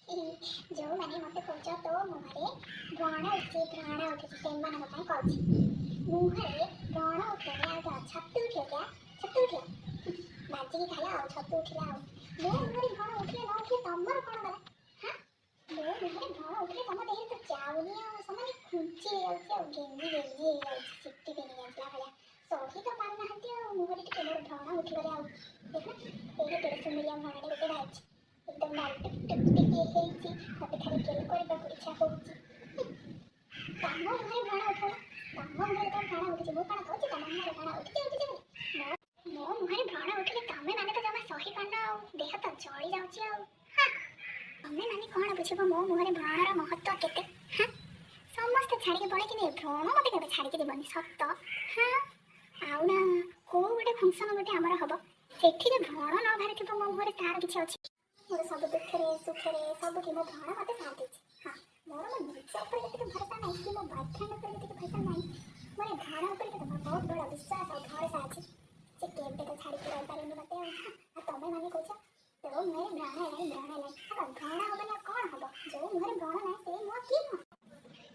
जो मैंने मते खोज तो मुहरे व्रण उठे से कहूँ मुहरे व्रण उठे छतु उठे क्या छतु उठे बाजिकी खाला आ छतु उठिला आ मो मुहरे व्रण उठे न उठे तमर कौन गला हाँ मो मुहरे व्रण उठे तम देह तो जाऊनी आ समाने खुंची गेंजी गेंजी सिट्टी पे नहीं आसला भला सही तो पार नहंती आ मुहरे टिके मोर व्रण उठी गले आ देखना एडे केड़े सुंदरिया व्रणडे गोटे बाज एकदम लाल टुक टुक टिके हेची मते खाली केल करबा को इच्छा होउची तम मुहरे व्रण उठो तम मुहरे तो व्रण उठी मो कण कहूची तम मुहरे व्रण उठी मो मुहरे व्रण उठिले तमे माने तो जमा सही पाना आ देह तो जळी जाउची आ हां तमे माने कोन बुझिबो मो मुहरे व्रणर महत्व केते हां समस्त छाड़ी के पड़े कि व्रण मते केबे छाड़ी के दिबनी सत्त हां आउ ना को गोटे फंक्शन गोटे हमर हबो सेठी जे व्रण न बाहर थिबो मो मुहरे तार किछ अछि मोर सब दुखरे सुखरे सब कि मो व्रण मते साथ देछि हां मोर मन निज ऊपर जति भरोसा नहीं कि मो बाख्यान ऊपर जति भरोसा नहीं मोर व्रण ऊपर के बहुत बड़ा विश्वास और भरोसा अछि से केबे तो छाड़ी के रह पारिनी मते आ तमे माने कहछ तो मैं व्रण लाई आ व्रण होबला कोन हबो जो मोर व्रण नाही से मो की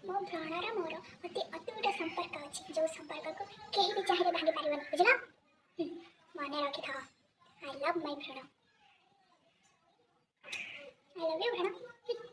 मो व्रणर मोर अति अटूट संपर्क अछि जो संपर्क को केही भी चाहे भांगी पारिबन बुझला माने रखि था आई लव माय व्रण I love you, Hannah.